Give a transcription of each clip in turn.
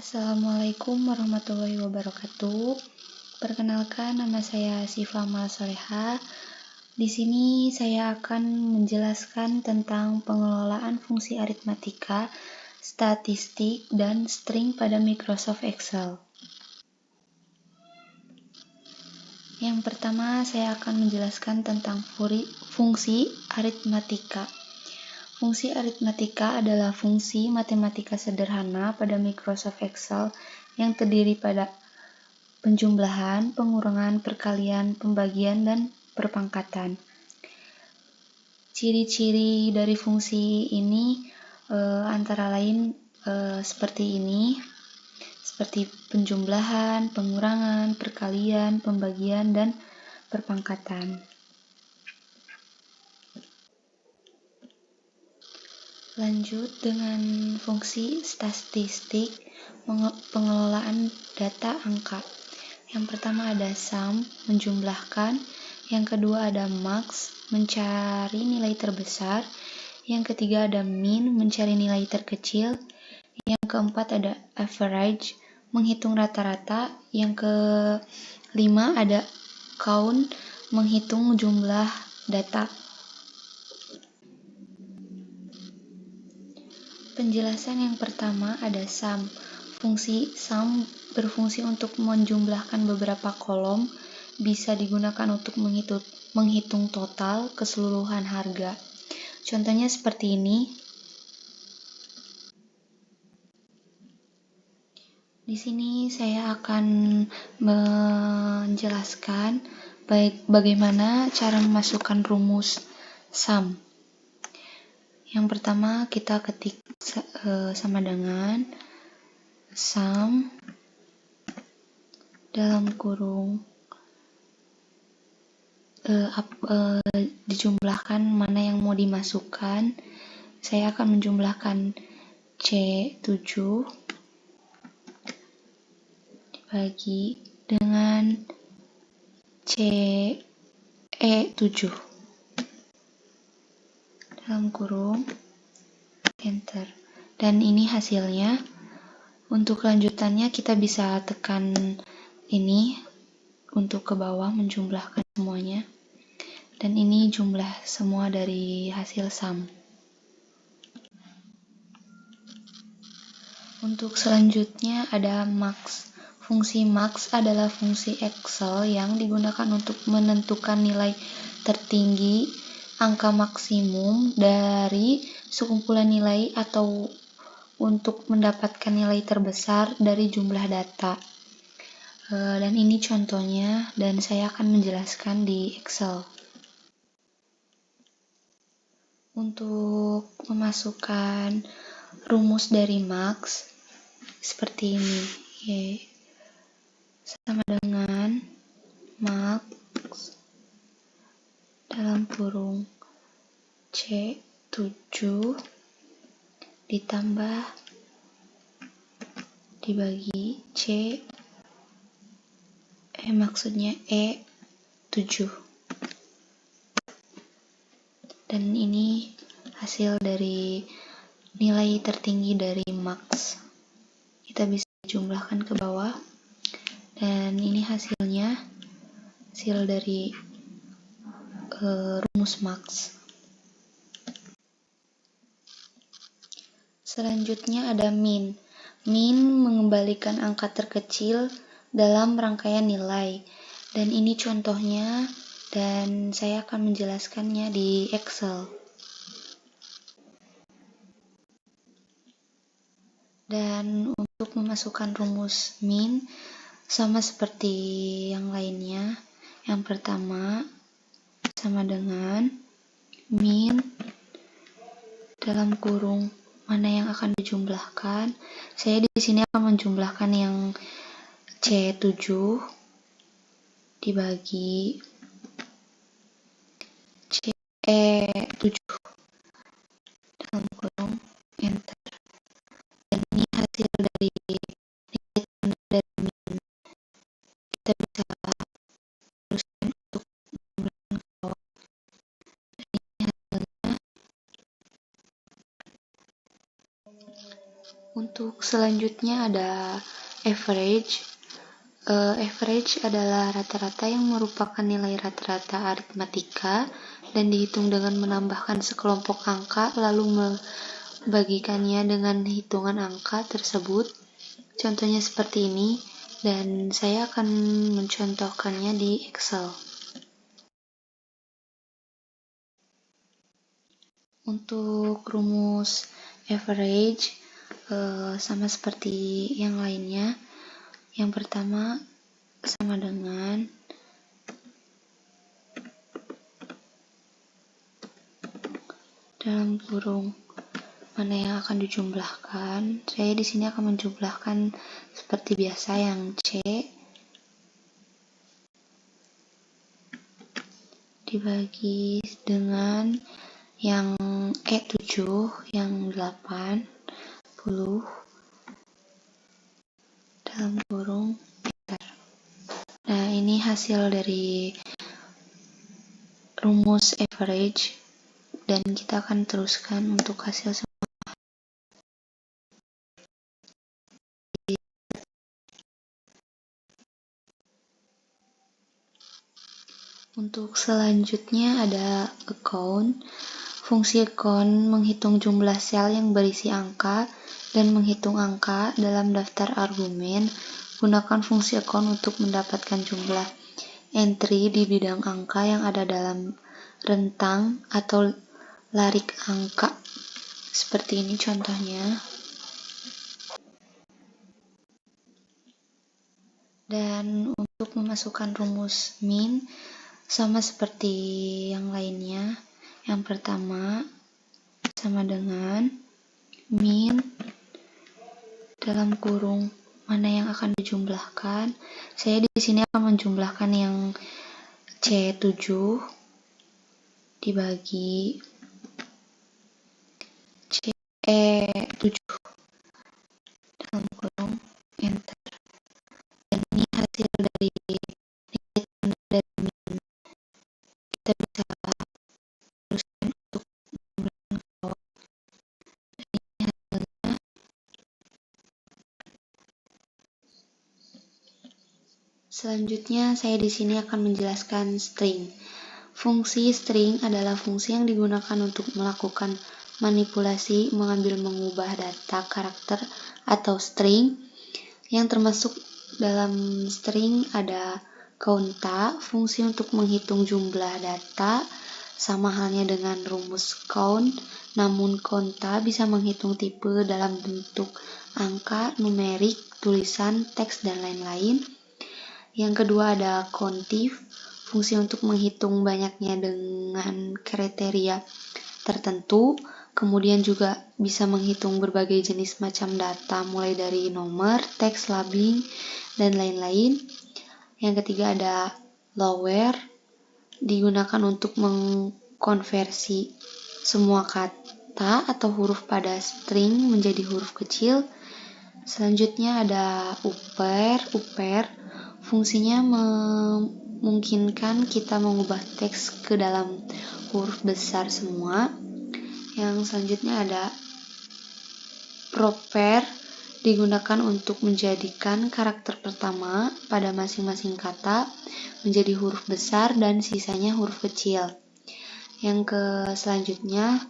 Assalamualaikum warahmatullahi wabarakatuh. Perkenalkan, nama saya Sifa Malsoleha. Di sini saya akan menjelaskan tentang pengelolaan fungsi aritmatika, statistik, dan string pada Microsoft Excel. Yang pertama, saya akan menjelaskan tentang fungsi aritmatika. Fungsi aritmatika adalah fungsi matematika sederhana pada Microsoft Excel yang terdiri pada penjumlahan, pengurangan, perkalian, pembagian, dan perpangkatan. Ciri-ciri dari fungsi ini antara lain seperti ini, seperti penjumlahan, pengurangan, perkalian, pembagian, dan perpangkatan. Lanjut dengan fungsi statistik, pengelolaan data angka. Yang pertama ada sum, menjumlahkan. Yang kedua ada max, mencari nilai terbesar. Yang ketiga ada min, mencari nilai terkecil. Yang keempat ada average, menghitung rata-rata. Yang kelima ada count, menghitung jumlah data. Penjelasan yang pertama ada sum. Fungsi sum berfungsi untuk menjumlahkan beberapa kolom, bisa digunakan untuk menghitung total keseluruhan harga. Contohnya seperti ini. Di sini saya akan menjelaskan bagaimana cara memasukkan rumus sum. Yang pertama kita ketik sama dengan sum dalam kurung dijumlahkan mana yang mau dimasukkan. Saya akan menjumlahkan C7 dibagi dengan CE7 dalam kurung enter, dan ini hasilnya. Untuk lanjutannya kita bisa tekan ini untuk ke bawah menjumlahkan semuanya, dan ini jumlah semua dari hasil sum. Untuk selanjutnya ada max. Fungsi max adalah fungsi Excel yang digunakan untuk menentukan nilai tertinggi, angka maksimum dari sekumpulan nilai atau untuk mendapatkan nilai terbesar dari jumlah data. Dan ini contohnya, dan saya akan menjelaskan di Excel. Untuk memasukkan rumus dari max seperti ini, sama dengan max dalam kurung C7 ditambah dibagi maksudnya E7, dan ini hasil dari nilai tertinggi dari max. Kita bisa jumlahkan ke bawah, dan ini hasilnya, hasil dari rumus max. Selanjutnya ada min. Min mengembalikan angka terkecil dalam rangkaian nilai, dan ini contohnya, dan saya akan menjelaskannya di Excel. Dan untuk memasukkan rumus min sama seperti yang lainnya. Yang pertama sama dengan min dalam kurung mana yang akan dijumlahkan. Saya di sini akan menjumlahkan yang C7 dibagi CE7 dalam kurung enter. Dan ini hasil dari nilai tanda dari min. Kita bisa teruskan untuk menjumlahkan ke bawah. Dan ini hasilnya. Untuk selanjutnya ada average. Average adalah rata-rata yang merupakan nilai rata-rata aritmatika dan dihitung dengan menambahkan sekelompok angka lalu membagikannya dengan hitungan angka tersebut. Contohnya seperti ini, dan saya akan mencontohkannya di Excel. Untuk rumus average sama seperti yang lainnya. Yang pertama sama dengan dalam kurung mana yang akan dijumlahkan. Saya di sini akan menjumlahkan seperti biasa yang C dibagi dengan yang E7 yang 80 dalam kurung meter. Nah, ini hasil dari rumus average, dan kita akan teruskan untuk hasil Untuk selanjutnya ada account. Fungsi account menghitung jumlah sel yang berisi angka dan menghitung angka dalam daftar argumen. Gunakan fungsi account untuk mendapatkan jumlah entry di bidang angka yang ada dalam rentang atau larik angka. Seperti ini contohnya. Dan untuk memasukkan rumus min sama seperti yang lainnya. Yang pertama sama dengan min dalam kurung mana yang akan dijumlahkan. Saya di sini akan menjumlahkan yang C7 dibagi C7 dalam kurung enter. Dan ini hasil dari min. Kita bisa teruskan untuk menjumlahkan ke bawah. Dan ini hasilnya. Selanjutnya saya di sini akan menjelaskan string. Fungsi string adalah fungsi yang digunakan untuk melakukan manipulasi, mengambil, mengubah data karakter atau string. Yang termasuk dalam string ada counta, fungsi untuk menghitung jumlah data, sama halnya dengan rumus count, namun counta bisa menghitung tipe dalam bentuk angka, numerik, tulisan, teks, dan lain-lain. Yang kedua ada countif, fungsi untuk menghitung banyaknya dengan kriteria tertentu. Kemudian juga bisa menghitung berbagai jenis macam data mulai dari nomor, teks, labeling, dan lain-lain. Yang ketiga ada lower, digunakan untuk mengkonversi semua kata atau huruf pada string menjadi huruf kecil. Selanjutnya ada upper, fungsinya memungkinkan kita mengubah teks ke dalam huruf besar semua. Yang selanjutnya ada proper, digunakan untuk menjadikan karakter pertama pada masing-masing kata menjadi huruf besar dan sisanya huruf kecil. Yang selanjutnya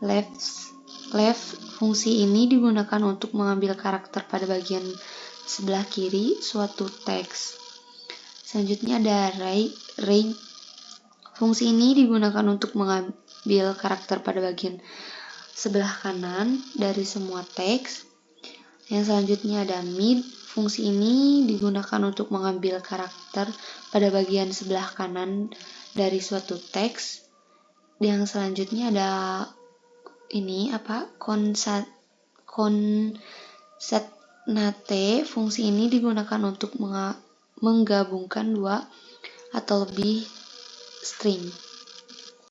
left, fungsi ini digunakan untuk mengambil karakter pada bagian sebelah kiri suatu teks. Selanjutnya ada right, fungsi ini digunakan untuk mengambil karakter pada bagian sebelah kanan dari semua teks. Yang selanjutnya ada mid, fungsi ini digunakan untuk mengambil karakter pada bagian sebelah kanan dari suatu teks. Yang selanjutnya ada concatenate, fungsi ini digunakan untuk menggabungkan dua atau lebih string.